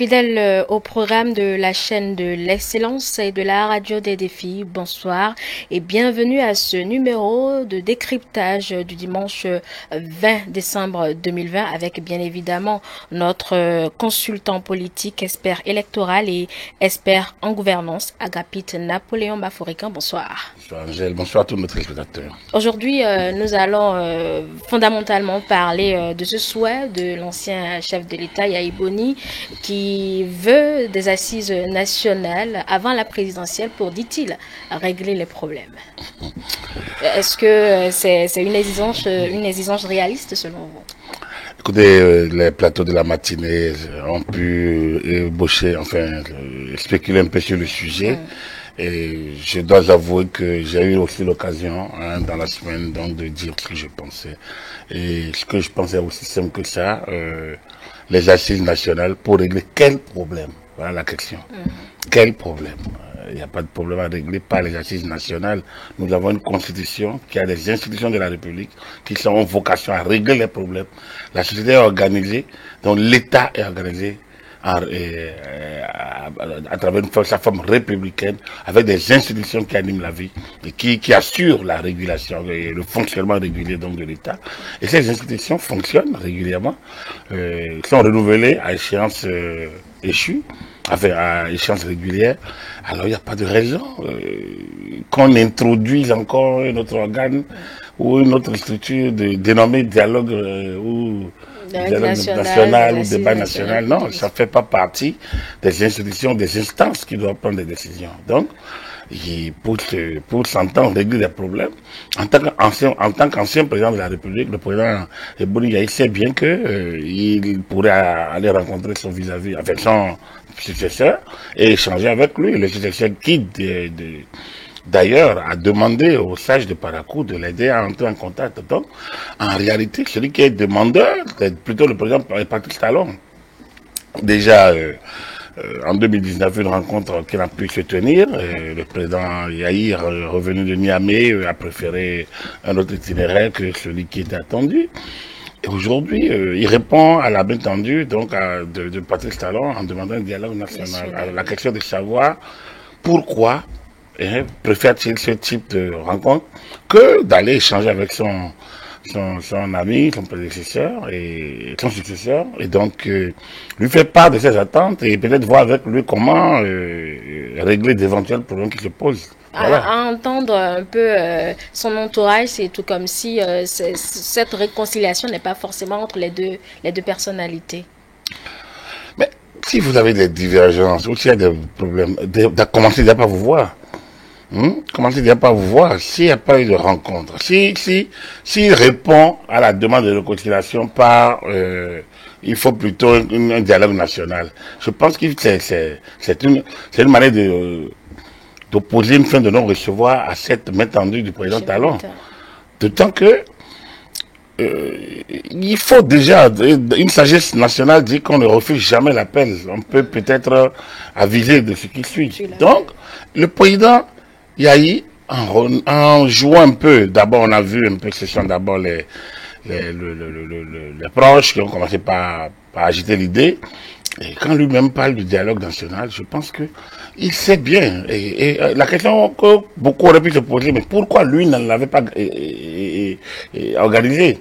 Fidèle au programme de la chaîne de l'excellence et de la radio des défis, bonsoir et bienvenue à ce numéro de décryptage du dimanche 20 décembre 2020 avec bien évidemment notre consultant politique, expert électoral et expert en gouvernance, Agapit Napoléon Baforican. Bonsoir. Bonsoir Angèle, bonsoir à tous nos téléspectateurs. Aujourd'hui, nous allons fondamentalement parler de ce souhait de l'ancien chef de l'État, Yahya Boni, qui veut des assises nationales avant la présidentielle pour, dit-il, régler les problèmes. Est-ce que c'est une exigence réaliste selon vous? Écoutez, les plateaux de la matinée ont pu spéculer un peu sur le sujet. Et je dois avouer que j'ai eu aussi l'occasion dans la semaine donc de dire ce que je pensais. Et ce que je pensais aussi simple que ça, les assises nationales pour régler quel problème? Voilà la question. Quel problème? Il n'y a pas de problème à régler par les assises nationales. Nous avons une constitution qui a des institutions de la République qui sont en vocation à régler les problèmes. La société est organisée, donc l'État est organisé à travers sa forme républicaine, avec des institutions qui animent la vie et qui assurent la régulation et le fonctionnement régulier donc de l'État. Et ces institutions fonctionnent régulièrement, sont renouvelées à échéance échue, à échéance régulière. Alors il n'y a pas de raison qu'on introduise encore un autre organe ou une autre structure dénommée dialogue ou national ou débat national. Non, ça ne fait pas partie des institutions, des instances qui doivent prendre des décisions. Donc, pour s'entendre régler des problèmes, en tant qu'ancien président de la République, le président Boni il sait bien que il pourrait aller rencontrer son vis-à-vis, avec son successeur, et échanger avec lui. Le successeur qui, d'ailleurs, a demandé aux sages de Parakou de l'aider à entrer en contact. Donc, en réalité, celui qui est demandeur, c'est plutôt le président Patrice Talon. Déjà, en 2019, une rencontre qui n'a pu se tenir. Le président Yahya, revenu de Niamey, a préféré un autre itinéraire que celui qui était attendu. Et aujourd'hui, il répond à la main tendue donc, de Patrice Talon en demandant un dialogue national. Alors, la question de savoir pourquoi préfère-t-il ce type de rencontre que d'aller échanger avec son ami, son prédécesseur et son successeur, et donc lui faire part de ses attentes et peut-être voir avec lui comment régler d'éventuels problèmes qui se posent. Voilà. À entendre un peu son entourage, c'est tout comme si cette réconciliation n'est pas forcément entre les deux personnalités. Mais si vous avez des divergences ou s'il y a des problèmes, commencez déjà par vous voir. Commencez déjà par vous voir s'il n'y a pas eu de rencontre. S'il répond à la demande de réconciliation par il faut plutôt un dialogue national. Je pense que c'est une manière d'opposer une fin de non-recevoir à cette main tendue du président Talon. D'autant que il faut déjà, une sagesse nationale dit qu'on ne refuse jamais l'appel. On peut peut-être aviser de ce qui suit. Donc, le président Yahya, en jouant un peu, d'abord on a vu un peu que ce sont d'abord les proches qui ont commencé par agiter l'idée. Et quand lui-même parle du dialogue national, je pense que il sait bien. Et la question que beaucoup auraient pu se poser, mais pourquoi lui ne l'avait pas organisé?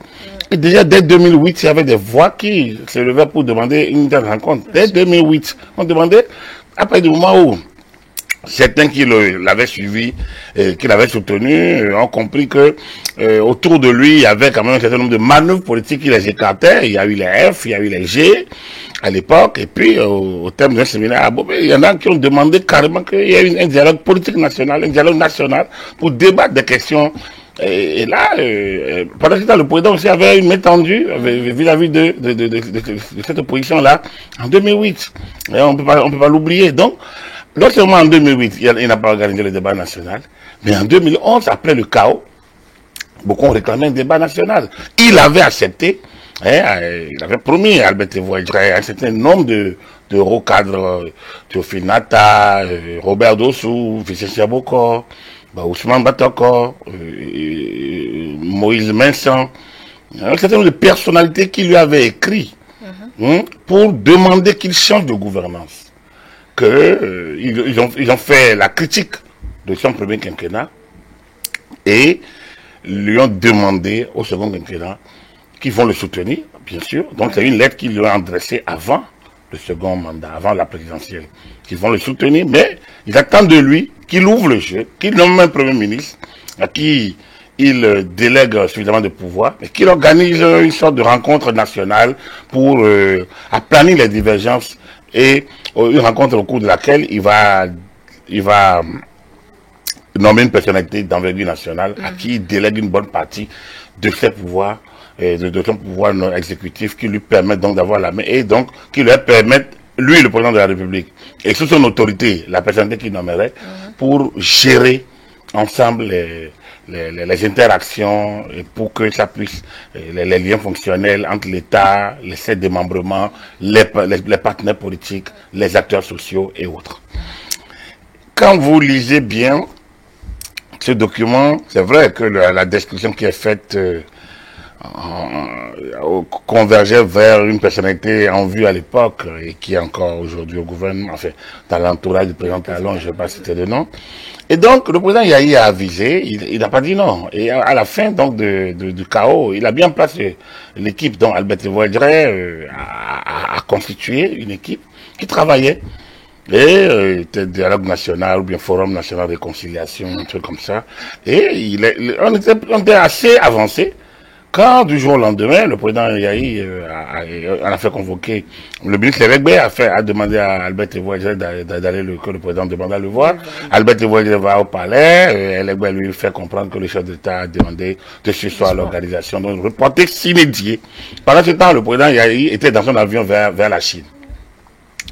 Et déjà dès 2008, il y avait des voix qui se levaient pour demander une telle rencontre. Dès 2008, on demandait, après du moment où certains qui l'avaient suivi, qui l'avaient soutenu, ont compris que autour de lui, il y avait quand même un certain nombre de manœuvres politiques qui les écartaient. Il y a eu les F, il y a eu les G à l'époque, et puis au terme d'un séminaire à Bobé, il y en a qui ont demandé carrément qu'il y ait un dialogue politique national, un dialogue national pour débattre des questions. Et là, pendant ce temps, le président aussi avait une main tendue vis-à-vis de cette opposition-là en 2008. Et on peut pas l'oublier. Donc, non seulement en 2008, il n'a pas organisé le débat national, mais en 2011, après le chaos, beaucoup ont réclamé un débat national. Il avait accepté, il avait promis à Albert Voyageur un certain nombre de hauts cadres, Théophile Nata, Robert Dossou, Vicente Chaboko, Ousmane Batoko, Moïse Vincent, un certain nombre de personnalités qui lui avaient écrit pour demander qu'il change de gouvernance. Ils ont fait la critique de son premier quinquennat et lui ont demandé au second quinquennat qu'ils vont le soutenir, bien sûr. Donc c'est une lettre qu'ils lui ont adressée avant le second mandat, avant la présidentielle, qu'ils vont le soutenir, mais ils attendent de lui qu'il ouvre le jeu, qu'il nomme un premier ministre à qui il délègue suffisamment de pouvoir et qu'il organise une sorte de rencontre nationale pour aplanir les divergences et une rencontre au cours de laquelle il va nommer une personnalité d'envergure nationale à qui il délègue une bonne partie de ses pouvoirs, de son pouvoir exécutif qui lui permettent donc d'avoir la main et donc qui lui permettent, lui le président de la République, et sous son autorité, la personnalité qu'il nommerait, pour gérer ensemble les interactions et pour que ça puisse, les liens fonctionnels entre l'État, les 7 démembrements, les partenaires politiques, les acteurs sociaux et autres. Quand vous lisez bien ce document, c'est vrai que la description qui est faite convergeait vers une personnalité en vue à l'époque et qui est encore aujourd'hui au gouvernement, enfin, dans l'entourage du président Talon, je ne vais pas citer de nom. Et donc, le président Yahi a avisé, il n'a pas dit non. Et à la fin donc du chaos, il a bien placé l'équipe dont Albert Ouattara a constitué une équipe qui travaillait. Et dialogue national ou bien forum national de réconciliation, un truc comme ça. Et on était assez avancé. Quand du jour au lendemain, le président Yahi a fait convoquer, le ministre Legbe a demandé à Albert Ouattara d'aller que le président demande à le voir. Albert Ouattara va au palais, Legbe lui fait comprendre que le chef d'État a demandé de se soir à l'organisation. Donc, reporté s'inédié. Pendant ce temps, le président Yahi était dans son avion vers la Chine.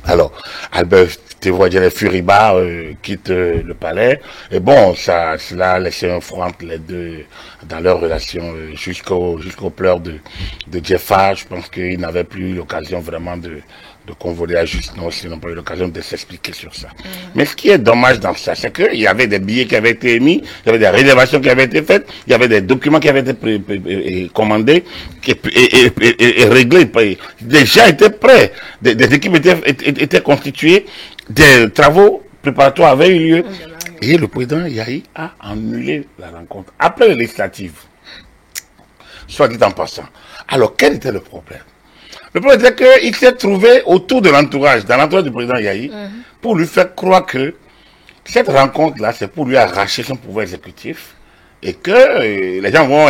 Alors, Albert Ouattara Furiba quitte le palais. Et bon, cela a laissé un froid entre les deux dans leur relation jusqu'au pleurs de Jeffa. Je pense qu'il n'avait plus l'occasion vraiment de convoler à Justnos, ils n'ont pas eu l'occasion de s'expliquer sur ça. Mais ce qui est dommage dans ça, c'est qu'il y avait des billets qui avaient été émis, il y avait des réservations qui avaient été faites, il y avait des documents qui avaient été commandés et réglés, déjà étaient prêts, des équipes étaient constituées, des travaux préparatoires avaient eu lieu. Et le président Yahi a annulé la rencontre après les législatives. Soit dit en passant. Alors, quel était le problème? Le problème était qu'il s'est trouvé autour de l'entourage, dans l'entourage du président Yahi, pour lui faire croire que cette rencontre-là, c'est pour lui arracher son pouvoir exécutif et que les gens vont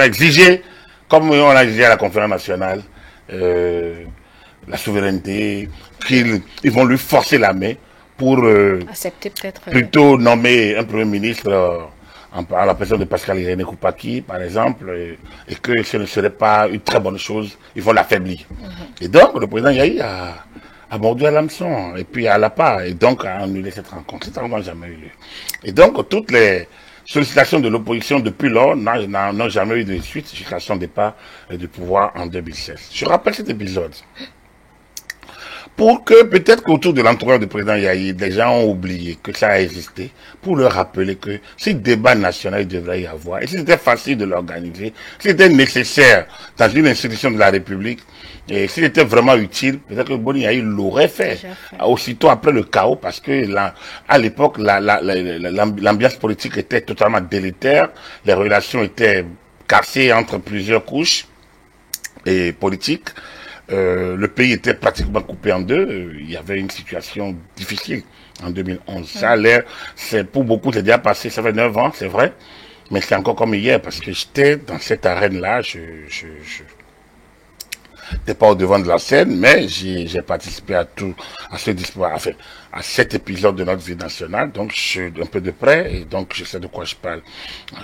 exiger, comme on a exigé à la conférence nationale, la souveraineté, qu'ils vont lui forcer la main pour accepter peut-être plutôt nommer un premier ministre en la personne de Pascal Irénée Koupaki, par exemple, et que ce ne serait pas une très bonne chose, ils vont l'affaiblir. Et donc, le président Yahi a mordu à l'hameçon, et puis à la part, et donc a annulé cette rencontre. Cette rencontre n'a jamais eu lieu. Et donc, toutes les sollicitations de l'opposition depuis lors n'ont jamais eu de suite jusqu'à son départ du pouvoir en 2016. Je rappelle cet épisode. Pour que peut-être qu'autour de l'entourage du président Yahi, des gens ont oublié que ça a existé, pour leur rappeler que si débat national il devrait y avoir, et si c'était facile de l'organiser, si c'était nécessaire dans une institution de la République, et si c'était vraiment utile, peut-être que Boni Yahi l'aurait fait, aussitôt après le chaos, parce que à l'époque, l'ambiance politique était totalement délétère, les relations étaient cassées entre plusieurs couches et politiques. Le pays était pratiquement coupé en deux. Il y avait une situation difficile en 2011. Ça a l'air, pour beaucoup, c'est déjà passé, ça fait 9 ans, c'est vrai. Mais c'est encore comme hier, parce que j'étais dans cette arène-là, je n'étais pas au devant de la scène, mais j'ai participé à cet épisode de notre vie nationale. Donc, je suis un peu de près, et donc je sais de quoi je parle.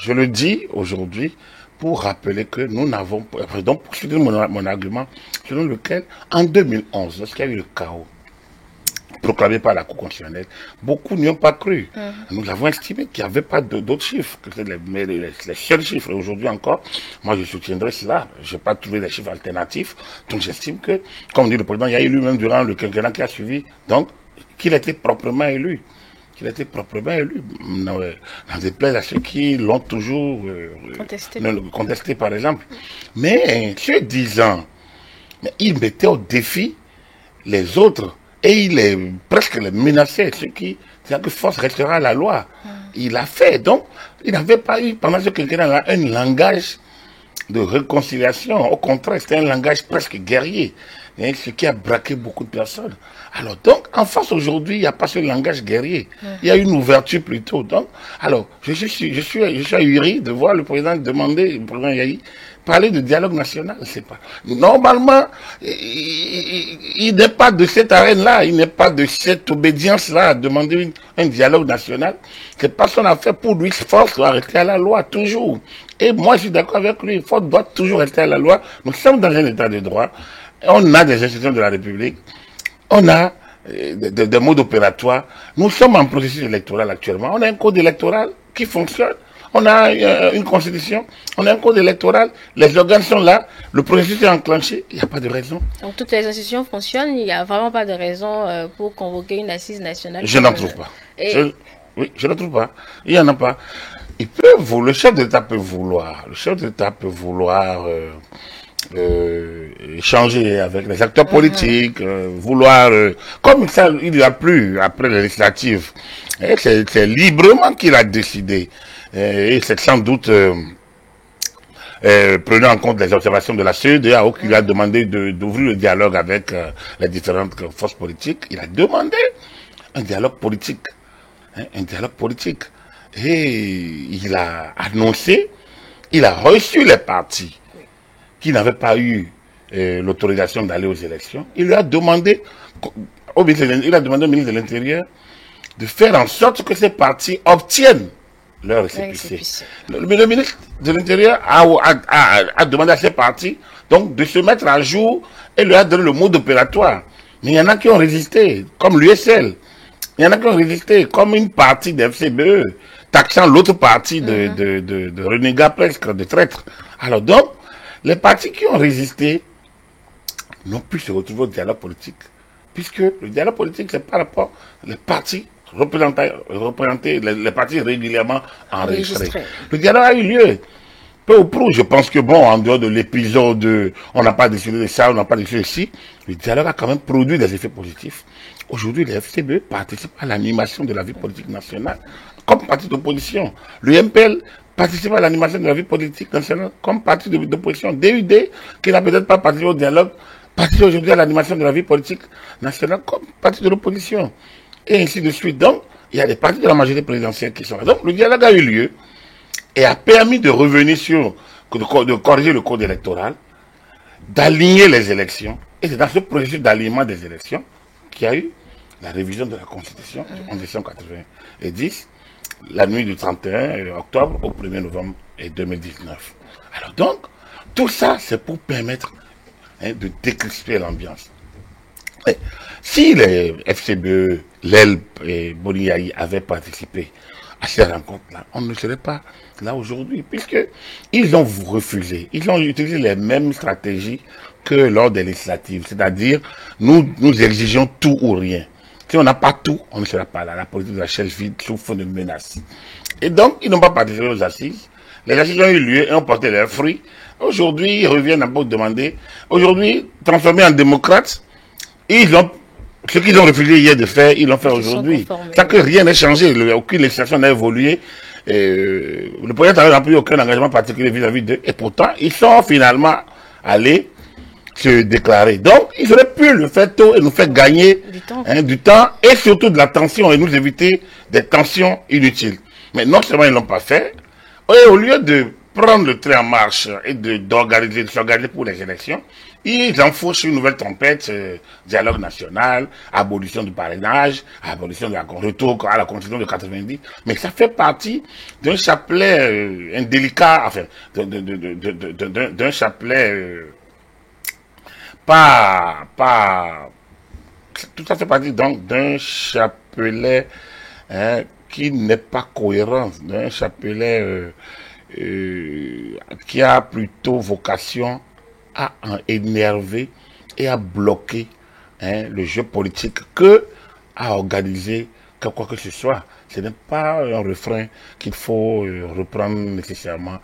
Je le dis aujourd'hui, pour rappeler que nous n'avons pas... Donc, pour finir mon argument, selon lequel, en 2011, lorsqu'il y a eu le chaos proclamé par la Cour constitutionnelle, beaucoup n'y ont pas cru. Nous avons estimé qu'il n'y avait pas d'autres chiffres, que c'était les seuls chiffres. Et aujourd'hui encore, moi je soutiendrai cela. Je n'ai pas trouvé des chiffres alternatifs. Donc j'estime que, comme dit le président, il y a eu lui-même durant le quinquennat qui a suivi, donc qu'il était proprement élu. N'en déplaise à ceux qui l'ont toujours contesté, par exemple. Mais, ce 10 ans, il mettait au défi les autres et il est presque les menaçait, ce qui c'est que force restera la loi. Il a fait, donc il n'avait pas eu pendant ce quinquennat un langage de réconciliation. Au contraire, c'était un langage presque guerrier, hein, ce qui a braqué beaucoup de personnes. Alors donc, en face aujourd'hui, il n'y a pas ce langage guerrier. Il y a une ouverture plutôt. Donc, alors, je suis ahuri de voir le président demander, le président Yahi, parler de dialogue national. C'est pas. Normalement, il n'est pas de cette arène-là, il n'est pas de cette obédience-là à demander un dialogue national. C'est pas son affaire. Pour lui, force doit rester à la loi, toujours. Et moi, je suis d'accord avec lui. Force doit toujours rester à la loi. Nous sommes dans un état de droit. On a des institutions de la République. On a des modes opératoires. Nous sommes en processus électoral actuellement. On a un code électoral qui fonctionne. On a une constitution, on a un code électoral, les organes sont là, le processus est enclenché, il n'y a pas de raison. Donc toutes les institutions fonctionnent, il n'y a vraiment pas de raison pour convoquer une assise nationale. Je n'en trouve pas. Oui, je ne trouve pas. Il n'y en a pas. Le chef d'État peut vouloir, échanger avec les acteurs politiques, comme ça, il n'y a plus après les législatives. C'est librement qu'il a décidé. Et c'est sans doute prenant en compte les observations de la CEDEAO qui lui a demandé d'ouvrir le dialogue avec les différentes forces politiques. Il a demandé un dialogue politique. Un dialogue politique. Et il a annoncé, il a reçu les partis qui n'avaient pas eu l'autorisation d'aller aux élections. Il lui a demandé, au ministre de l'Intérieur de faire en sorte que ces partis obtiennent leur récépissé. Le ministre de l'Intérieur a demandé à ces partis donc de se mettre à jour et lui a donné le mode opératoire. Mais il y en a qui ont résisté, comme l'USL. Il y en a qui ont résisté, comme une partie des FCBE, taxant l'autre partie de renégats presque, de traîtres. Alors donc, les partis qui ont résisté n'ont pu se retrouver au dialogue politique. Puisque le dialogue politique, c'est par rapport aux partis représenter les partis régulièrement enregistrés. Le dialogue a eu lieu. Peu ou prou, je pense que bon, en dehors de l'épisode, on n'a pas décidé de ça, on n'a pas décidé de ci, le dialogue a quand même produit des effets positifs. Aujourd'hui, les FCBE participent à l'animation de la vie politique nationale comme parti d'opposition. Le MPL participe à l'animation de la vie politique nationale comme parti d'opposition. DUD, qui n'a peut-être pas participé au dialogue, participe aujourd'hui à l'animation de la vie politique nationale comme parti de l'opposition. Et ainsi de suite. Donc, il y a des partis de la majorité présidentielle qui sont là. Donc, le dialogue a eu lieu et a permis de revenir sur, de corriger le code électoral, d'aligner les élections. Et c'est dans ce processus d'alignement des élections qu'il y a eu la révision de la Constitution en 1990, la nuit du 31 octobre au 1er novembre 2019. Alors donc, tout ça, c'est pour permettre de décrisper l'ambiance. Si les FCBE, l'ELP et Boniaï avaient participé à ces rencontres-là, on ne serait pas là aujourd'hui, puisqu'ils ont refusé. Ils ont utilisé les mêmes stratégies que lors des législatives, c'est-à-dire nous exigeons tout ou rien. Si on n'a pas tout, on ne sera pas là. La politique de la chaise vide souffre de menaces. Et donc, ils n'ont pas participé aux assises. Les assises ont eu lieu et ont porté leurs fruits. Aujourd'hui, ils reviennent à demander. Aujourd'hui, transformés en démocrates, ce qu'ils ont refusé hier de faire, ils l'ont fait aujourd'hui. Tant que rien n'a changé, aucune législation n'a évolué. Le président n'a plus aucun engagement particulier vis-à-vis d'eux. Et pourtant, ils sont finalement allés se déclarer. Donc, ils auraient pu le faire tôt et nous faire gagner du temps et surtout de la tension et nous éviter des tensions inutiles. Mais non seulement ils ne l'ont pas fait, et au lieu de prendre le train en marche et de s'organiser pour les élections, ils enfourchent une nouvelle tempête, dialogue national, abolition du parrainage, abolition de retour à la Constitution de 90. Mais ça fait partie d'un chapelet indélicat, enfin, d'un chapelet tout ça fait partie donc d'un chapelet qui n'est pas cohérent, d'un chapelet qui a plutôt vocation à énerver et à bloquer le jeu politique que à organiser quoi que ce soit. Ce n'est pas un refrain qu'il faut reprendre nécessairement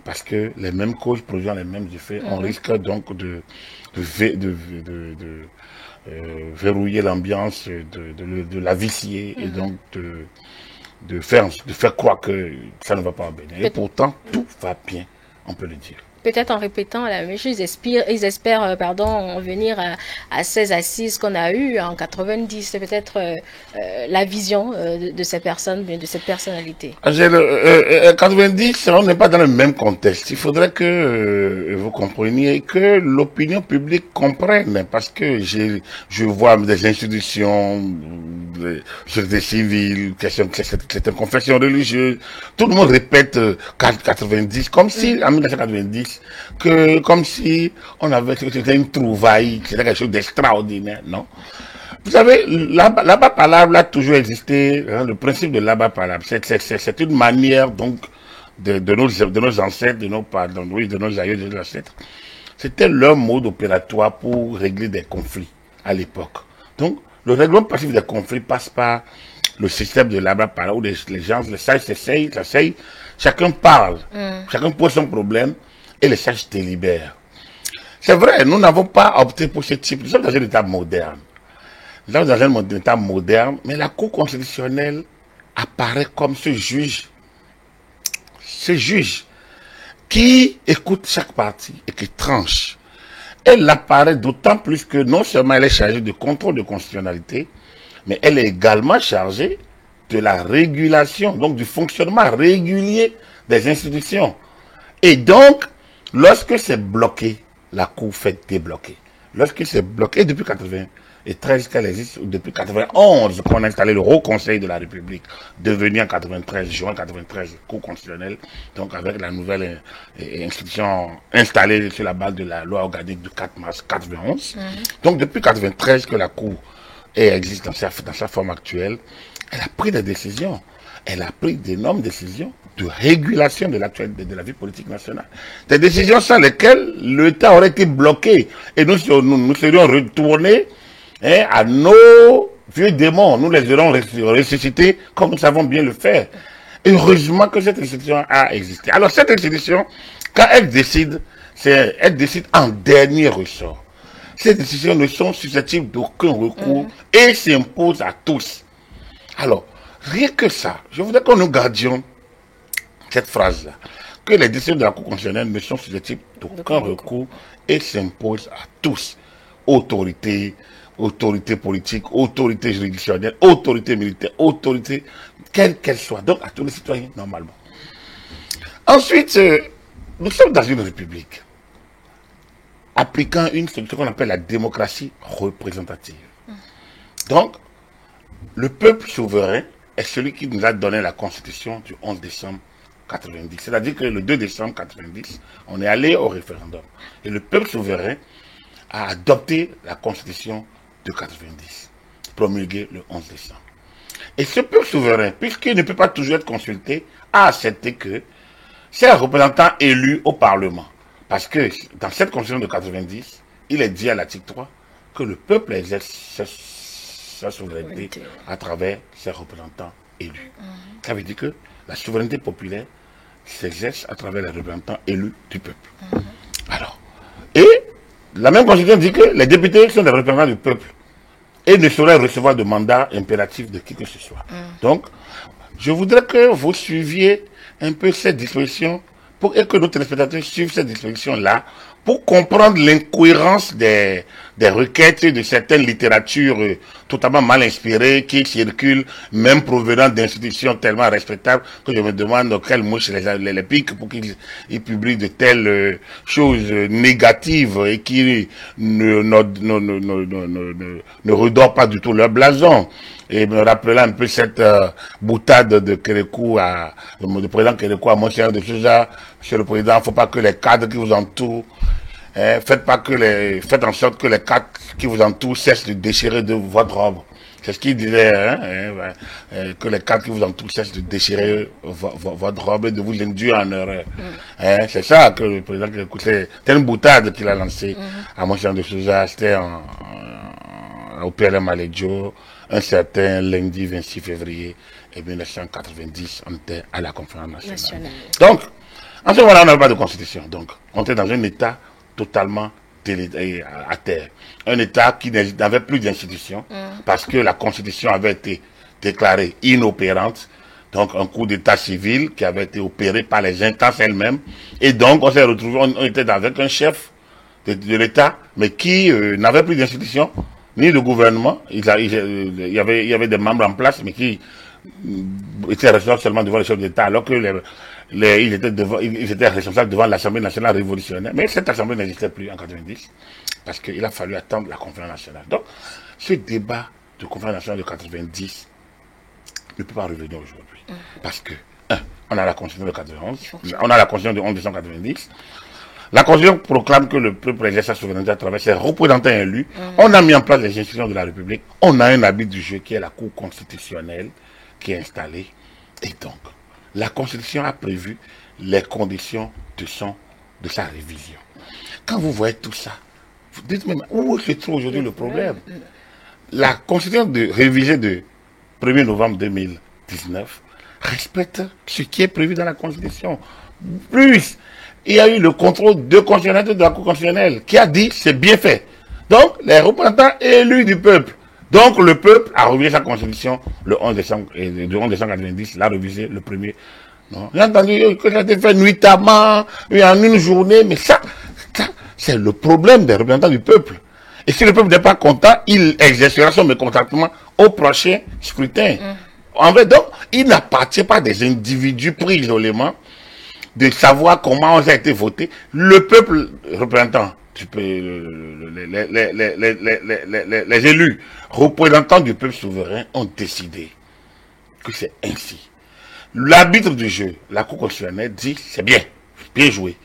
parce que les mêmes causes produisant les mêmes effets, on risque donc de verrouiller l'ambiance, de la vicier et donc de faire croire que ça ne va pas bien. Et pourtant, tout va bien, on peut le dire. Peut-être en répétant la même chose, ils espèrent en venir à 16 assises qu'on a eues en 90. C'est peut-être la vision de ces personnes, de cette personnalité. 90, on n'est pas dans le même contexte. Il faudrait que vous compreniez que l'opinion publique comprenne, parce que je vois des institutions, société civile, certaines confessions religieuses, tout le monde répète 90, comme si en 1990, comme si c'était une trouvaille, c'était quelque chose d'extraordinaire, non? Vous savez, l'abat palabre a toujours existé, hein, le principe de l'abat palabre, c'est une manière donc de nos ancêtres, de nos aïeux, de nos ancêtres. C'était leur mode opératoire pour régler des conflits à l'époque. Donc, le règlement passif des conflits passe par le système de l'abat palabre où les gens, les sages s'essayent, chacun parle, chacun pose son problème, et les sages délibèrent. C'est vrai, nous n'avons pas opté pour ce type. Nous sommes dans un état moderne. Nous sommes dans un état moderne, mais la Cour constitutionnelle apparaît comme ce juge qui écoute chaque partie et qui tranche. Elle apparaît d'autant plus que non seulement elle est chargée de contrôle de constitutionnalité, mais elle est également chargée de la régulation, donc du fonctionnement régulier des institutions. Et donc, lorsque c'est bloqué, la Cour fait débloquer. Lorsque c'est bloqué, depuis 93 qu'elle existe, ou depuis 91 qu'on a installé le Haut Conseil de la République, devenu en 93, juin 93, Cour constitutionnelle, donc avec la nouvelle institution installée sur la base de la loi organique du 4 mars 91. Donc depuis 93 que la Cour existe dans sa forme actuelle, elle a pris des décisions. Elle a pris d'énormes décisions de régulation de l'actualité de la vie politique nationale. Des décisions sans lesquelles l'État aurait été bloqué et nous serions retournés à nos vieux démons. Nous les aurions ressuscités comme nous savons bien le faire. Et heureusement que cette institution a existé. Alors cette institution, quand elle décide en dernier ressort. Ces décisions ne sont susceptibles d'aucun recours et s'imposent à tous. Alors, rien que ça, je voudrais que nous gardions cette phrase-là, que les décisions de la Cour constitutionnelle ne sont susceptibles d'aucun recours et s'imposent à tous. Autorité politique, autorité juridictionnelle, autorité militaire, autorité, quelle qu'elle soit, donc à tous les citoyens, normalement. Ensuite, nous sommes dans une république appliquant ce qu'on appelle la démocratie représentative. Donc, le peuple souverain est celui qui nous a donné la constitution du 11 décembre 90. C'est-à-dire que le 2 décembre 90, on est allé au référendum. Et le peuple souverain a adopté la constitution de 90, promulguée le 11 décembre. Et ce peuple souverain, puisqu'il ne peut pas toujours être consulté, a accepté que c'est un représentant élu au Parlement. Parce que dans cette constitution de 90, il est dit à l'article 3 que le peuple exerce sa souveraineté à travers ses représentants élus. Ça veut dire que la souveraineté populaire s'exerce à travers les représentants élus du peuple. Alors, et la même constitution dit que les députés sont des représentants du peuple et ne sauraient recevoir de mandat impératif de qui que ce soit. Donc, je voudrais que vous suiviez un peu cette disposition et que nos téléspectateurs suivent cette disposition-là pour comprendre l'incohérence des requêtes de certaines littératures totalement mal inspirées qui circulent, même provenant d'institutions tellement respectables que je me demande quelle mouche les pique pour qu'ils publient de telles choses négatives et qui ne redorent pas du tout leur blason. Et me rappelant un peu cette boutade de Kérékou le président Kérékou à Monseigneur de Souza, Monsieur le Président, il ne faut pas que les cadres qui vous entourent, faites en sorte que les cadres qui vous entourent cessent de déchirer de votre robe. C'est ce qu'il disait, que les cadres qui vous entourent cessent de déchirer votre robe et de vous induire en erreur. C'est ça que le président Kérékou, c'était une boutade qu'il a lancée à Monseigneur de Souza, c'était au PLM Alédio, un certain lundi 26 février 1990, on était à la conférence nationale. Donc, En ce moment-là, on n'avait pas de constitution. Donc, on était dans un État totalement à terre. Un État qui n'avait plus d'institution parce que la constitution avait été déclarée inopérante. Donc, un coup d'État civil qui avait été opéré par les instances elles-mêmes. Et donc, on s'est retrouvé, on était avec un chef de l'État, mais qui n'avait plus d'institution, ni de gouvernement. Il y avait des membres en place, mais qui étaient responsables seulement devant le chef d'État, alors que ils étaient responsables devant l'Assemblée nationale révolutionnaire. Mais cette Assemblée n'existait plus en 90, parce qu'il a fallu attendre la conférence nationale. Donc, ce débat de conférence nationale de 90 ne peut pas revenir aujourd'hui. Parce que, on a la Constitution de 91, on a la Constitution de 1990. La Constitution proclame que le peuple exerce sa souveraineté à travers ses représentants élus. On a mis en place les institutions de la République. On a un habit du jeu qui est la Cour constitutionnelle qui est installée. Et donc, la Constitution a prévu les conditions de sa révision. Quand vous voyez tout ça, vous dites même où se trouve aujourd'hui le problème. La Constitution révisée de 1er novembre 2019 respecte ce qui est prévu dans la Constitution. Plus, il y a eu le contrôle de constitutionnalité de la Cour constitutionnelle qui a dit c'est bien fait. Donc, les représentants élus du peuple. Donc, le peuple a révisé sa constitution le 11 décembre 1990, l'a révisé le 1er. J'ai entendu que ça a été fait nuitamment, en une journée, mais ça c'est le problème des représentants du peuple. Et si le peuple n'est pas content, il exercera son mécontentement au prochain scrutin. En fait, donc, il n'appartient pas des individus pris isolément de savoir comment on a été voté. Le peuple représentant, les élus représentants du peuple souverain ont décidé que c'est ainsi. L'arbitre du jeu, la Cour constitutionnelle, dit c'est bien joué.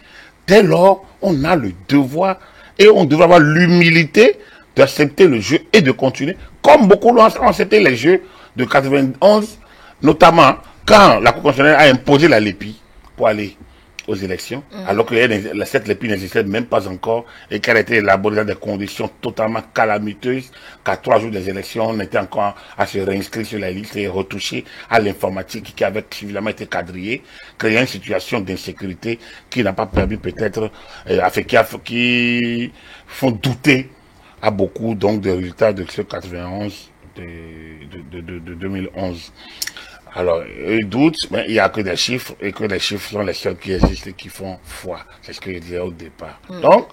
Dès lors, on a le devoir et on devrait avoir l'humilité d'accepter le jeu et de continuer, comme beaucoup l'ont accepté les jeux de 91, notamment quand la Cour constitutionnelle a imposé la LEPI pour aller aux élections, alors que cette LEPI n'existait même pas encore et qu'elle a été élaborée dans des conditions totalement calamiteuses, qu'à 3 jours des élections, on était encore à se réinscrire sur la liste et retoucher à l'informatique qui avait suffisamment été quadrillée, créant une situation d'insécurité qui n'a pas permis peut-être, qui font douter à beaucoup donc des résultats de ce 91 de 2011. Alors, ils doutent, mais il n'y a que des chiffres, et que les chiffres sont les seuls qui existent et qui font foi. C'est ce que je disais au départ. Donc,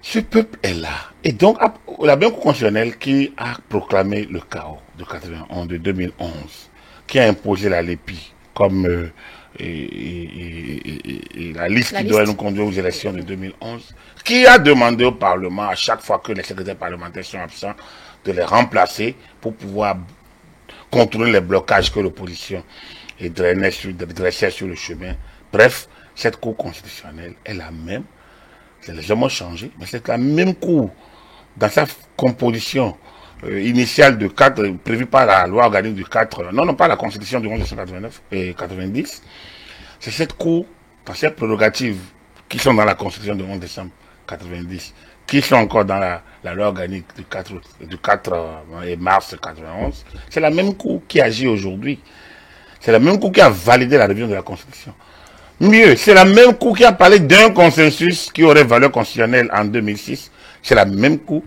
ce peuple est là. Et donc, la même Cour constitutionnelle qui a proclamé le chaos de 2011, qui a imposé la LEPI comme la liste qui doit nous conduire aux élections de 2011, qui a demandé au Parlement, à chaque fois que les secrétaires parlementaires sont absents, de les remplacer pour pouvoir contrôler les blocages que l'opposition dressait sur le chemin. Bref, cette Cour constitutionnelle est la même. C'est légèrement changé, mais c'est la même Cour dans sa composition initiale de 4, prévue par la loi organique du 4, non pas la Constitution de 1989 et 90. C'est cette Cour, dans ses prérogatives qui sont dans la Constitution de 11 décembre 90, qui sont encore dans la loi organique du 4 mars 91, c'est la même Cour qui agit aujourd'hui. C'est la même Cour qui a validé la révision de la Constitution. Mieux, c'est la même Cour qui a parlé d'un consensus qui aurait valeur constitutionnelle en 2006. C'est la même Cour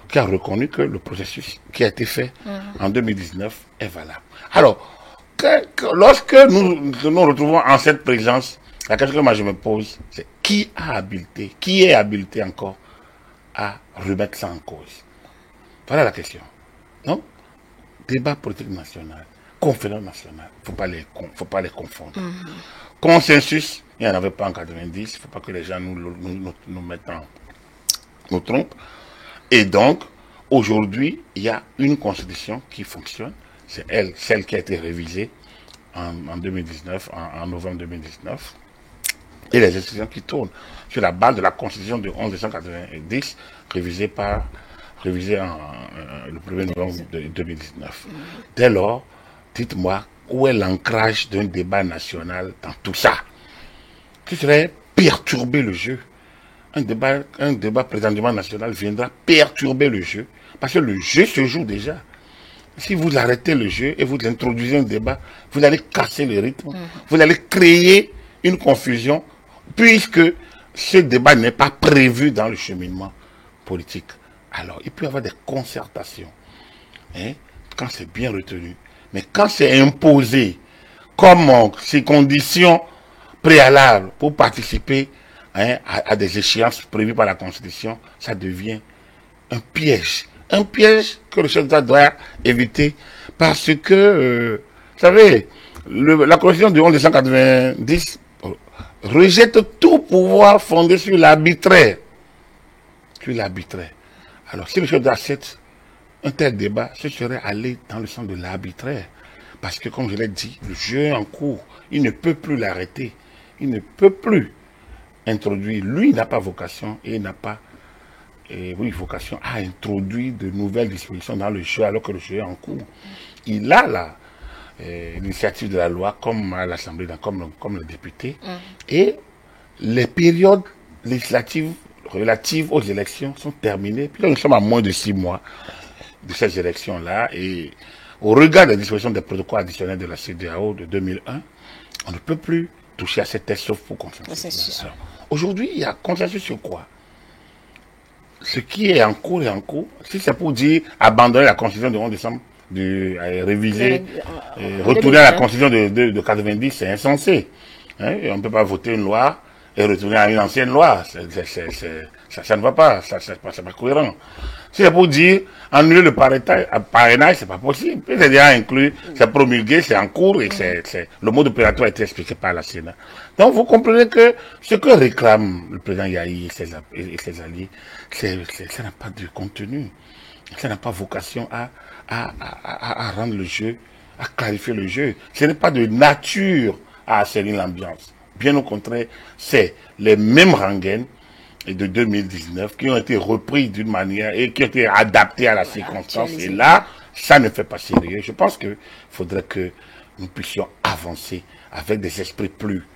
qui a reconnu que le processus qui a été fait en 2019 est valable. Alors, lorsque nous nous retrouvons en cette présence, la question que moi je me pose, c'est qui est habilité encore à remettre ça en cause? Voilà la question. Donc, débat politique national, conférence nationale, faut pas les confondre. Consensus, il n'y en avait pas en 90, il ne faut pas que les gens nous mettent nous trompent. Et donc, aujourd'hui, il y a une constitution qui fonctionne, c'est celle qui a été révisée en 2019, en novembre 2019. Et les institutions qui tournent sur la base de la Constitution de 1990, révisée le 1er novembre 2019. Dès lors, dites-moi, où est l'ancrage d'un débat national dans tout ça? Qui serait perturber le jeu. Un débat prétendument national viendra perturber le jeu, parce que le jeu se joue déjà. Si vous arrêtez le jeu et vous introduisez un débat, vous allez casser le rythme, vous allez créer une confusion, puisque ce débat n'est pas prévu dans le cheminement politique. Alors, il peut y avoir des concertations, hein, quand c'est bien retenu. Mais quand c'est imposé comme ces conditions préalables pour participer, hein, à des échéances prévues par la Constitution, ça devient un piège. Un piège que le chef d'État doit éviter parce que, vous savez, la Constitution de 1990 rejette tout pouvoir fondé sur l'arbitraire. Sur l'arbitraire. Alors, si le chef d'État accepte un tel débat, ce serait aller dans le sens de l'arbitraire. Parce que, comme je l'ai dit, le jeu est en cours. Il ne peut plus l'arrêter. Il ne peut plus introduire. Lui, il n'a pas vocation et il n'a pas vocation à introduire de nouvelles dispositions dans le jeu alors que le jeu est en cours. Il a l'initiative de la loi comme à l'Assemblée, comme le député. Et les périodes législatives relatives aux élections sont terminées. Puis là, nous sommes à moins de 6 mois de ces élections-là. Et au regard des dispositions des protocoles additionnels de la CEDEAO de 2001, on ne peut plus toucher à ces textes sauf pour consensus. Aujourd'hui, il y a consensus sur quoi? Ce qui est en cours est en cours. Si c'est pour dire abandonner la Constitution de 11 décembre, réviser, retourner à la Constitution de 90, c'est insensé. Hein? On ne peut pas voter une loi et retourner à une ancienne loi. Ça ne va pas, c'est pas cohérent. Si c'est pour dire annuler le parrainage, c'est pas possible. C'est déjà inclus, c'est promulgué, c'est en cours et le mode opératoire a été expliqué par la Sénat. Donc vous comprenez que ce que réclame le président Yahi et ses alliés, ça n'a pas de contenu. Ça n'a pas vocation à rendre le jeu, à clarifier le jeu. Ce n'est pas de nature à assainir l'ambiance. Bien au contraire, c'est les mêmes rengaines de 2019 qui ont été repris d'une manière et qui ont été adaptés à la circonstance. Et là, ça ne fait pas sérieux. Je pense qu'il faudrait que nous puissions avancer avec des esprits plus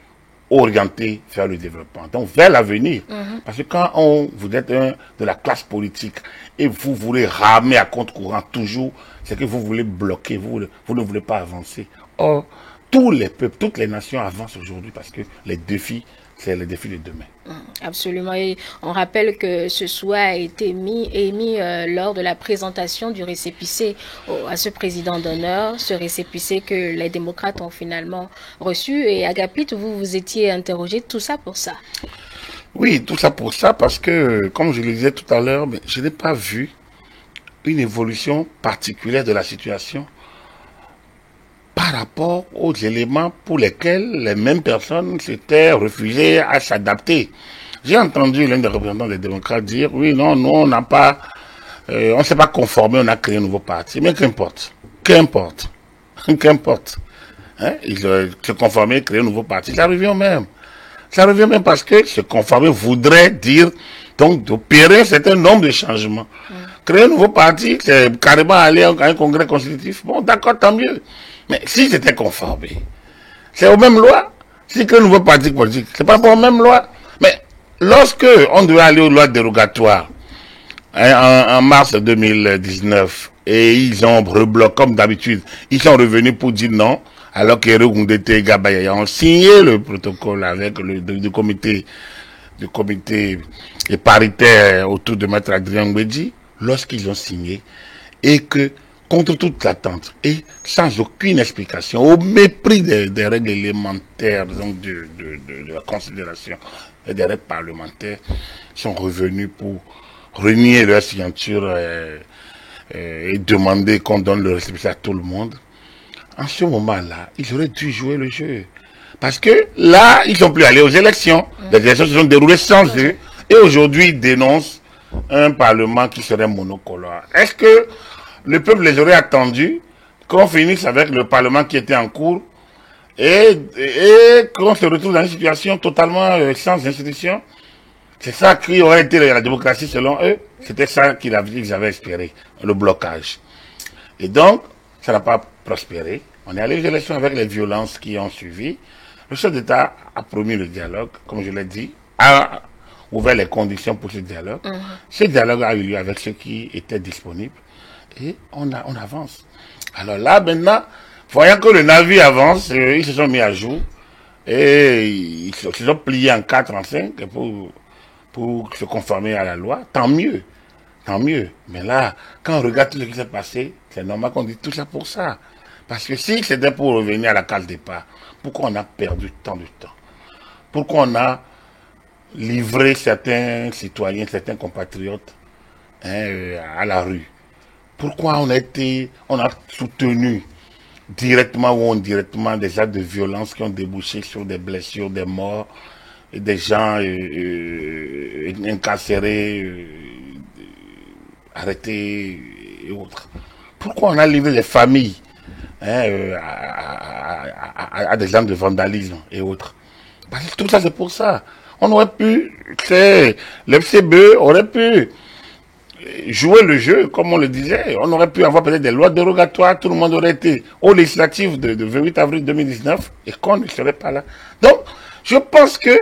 orientés vers le développement, donc vers l'avenir. Parce que quand vous êtes de la classe politique et vous voulez ramer à contre-courant toujours, c'est que vous voulez bloquer, vous ne voulez pas avancer. Or, tous les peuples, toutes les nations avancent aujourd'hui parce que les défis, c'est les défis de demain. Absolument. Et on rappelle que ce souhait a été émis lors de la présentation du récépissé à ce président d'honneur, ce récépissé que les démocrates ont finalement reçu. Et Agapit, vous étiez interrogé, tout ça pour ça? Oui, tout ça pour ça parce que, comme je le disais tout à l'heure, je n'ai pas vu une évolution particulière de la situation par rapport aux éléments pour lesquels les mêmes personnes s'étaient refusées à s'adapter. J'ai entendu l'un des représentants des démocrates dire, oui, non, nous, on n'a pas, on ne s'est pas conformé, on a créé un nouveau parti. Mais qu'importe. Hein? Ils se conformer, créer un nouveau parti. Ça revient même. Ça revient même parce que se conformer voudrait dire, donc, d'opérer un certain nombre de changements. Créer un nouveau parti, c'est carrément aller à un congrès constitutif. Bon, d'accord, tant mieux. Mais si c'était conformé, c'est aux mêmes lois. Si crée un nouveau parti politique, c'est pas pour aux mêmes lois. Mais lorsque on devait aller aux lois dérogatoires, hein, en mars 2019, et ils ont rebloqué comme d'habitude, ils sont revenus pour dire non, alors qu'Ere Gundete et Gabaya ont signé le protocole avec le comité paritaire autour de Maître Adrien Ngwedji, lorsqu'ils ont signé, et que contre toute attente et sans aucune explication, au mépris des règles élémentaires donc de la considération et des règles parlementaires, sont revenus pour renier leur signature et demander qu'on donne le récépissé à tout le monde. En ce moment-là, ils auraient dû jouer le jeu. Parce que là, ils sont plus allés aux élections. Les élections se sont déroulées sans eux. Et aujourd'hui, ils dénoncent un parlement qui serait monocolore. Est-ce que le peuple les aurait attendus qu'on finisse avec le parlement qui était en cours et qu'on se retrouve dans une situation totalement sans institution? C'est ça qui aurait été la démocratie selon eux. C'était ça qu'ils avaient espéré, le blocage. Et donc, ça n'a pas prospéré. On est allé aux élections avec les violences qui ont suivi. Le chef d'État a promis le dialogue, comme je l'ai dit, a ouvert les conditions pour ce dialogue. Ce dialogue a eu lieu avec ceux qui étaient disponibles. Et on avance. Alors là, maintenant, voyant que le navire avance, ils se sont mis à jour. et ils se sont pliés en 4, en 5 pour se conformer à la loi. Tant mieux, tant mieux. Mais là, quand on regarde tout ce qui s'est passé, c'est normal qu'on dise tout ça pour ça. Parce que si c'était pour revenir à la case départ, pourquoi on a perdu tant de temps? Pourquoi on a livré certains citoyens, certains compatriotes à la rue? Pourquoi on a soutenu directement ou indirectement des actes de violence qui ont débouché sur des blessures, des morts, et des gens incarcérés, arrêtés et autres? Pourquoi on a livré les familles à des actes de vandalisme et autres? Parce que tout ça, c'est pour ça. On aurait pu, l'FCBE aurait pu jouer le jeu, comme on le disait. On aurait pu avoir peut-être des lois dérogatoires, tout le monde aurait été aux législatives de 28 avril 2019 et qu'on ne serait pas là. Donc, je pense que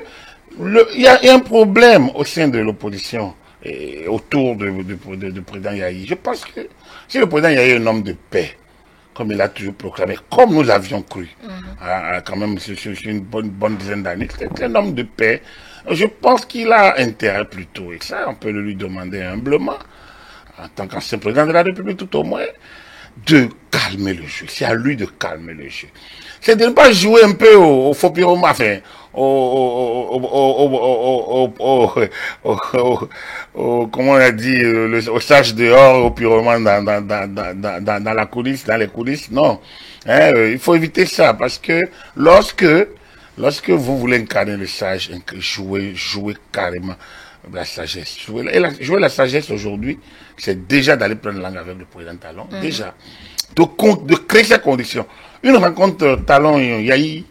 il y a un problème au sein de l'opposition autour du président Yahi. Je pense que si le président Yahi est un homme de paix, comme il a toujours proclamé, comme nous l'avions cru, quand même sur une bonne dizaine d'années, c'est un homme de paix. Je pense qu'il a intérêt plutôt, et ça on peut le lui demander humblement, en tant qu'ancien président de la République tout au moins, de calmer le jeu. C'est à lui de calmer le jeu. C'est de ne pas jouer un peu au faux pyromane, enfin, comment on a dit, au sage dehors, au pyromane dans la coulisse, dans les coulisses. Non. Il faut éviter ça parce que lorsque vous voulez incarner le sage, jouer carrément la sagesse. Jouer la sagesse aujourd'hui, c'est déjà d'aller prendre langue avec le président Talon. Déjà. De créer ces conditions. Une rencontre Talon-Yahi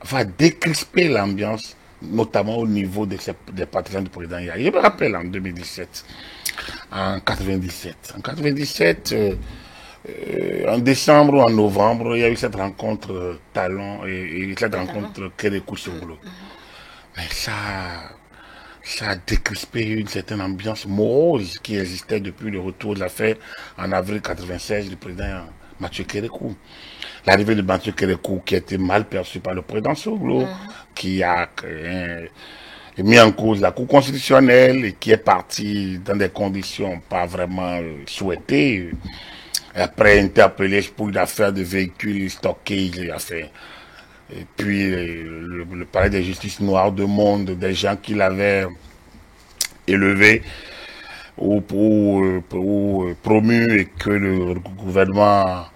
va décrisper l'ambiance, notamment au niveau des partisans du président Yahi. Je me rappelle en 2017, en 97. En 97, en décembre ou en novembre, il y a eu cette rencontre Talon et cette rencontre Kérékou-Songlo. Mais ça a décrispé une certaine ambiance morose qui existait depuis le retour de l'affaire en avril 96 du président Mathieu Kérékou. L'arrivée de Mathieu Kérékou qui a été mal perçue par le président Songlo, qui a mis en cause la Cour constitutionnelle et qui est parti dans des conditions pas vraiment souhaitées. Après interpellé pour une affaire de véhicules stockés, il a fait. Et puis le palais de justice noir de monde, des gens qui l'avaient élevé ou promu et que le gouvernement,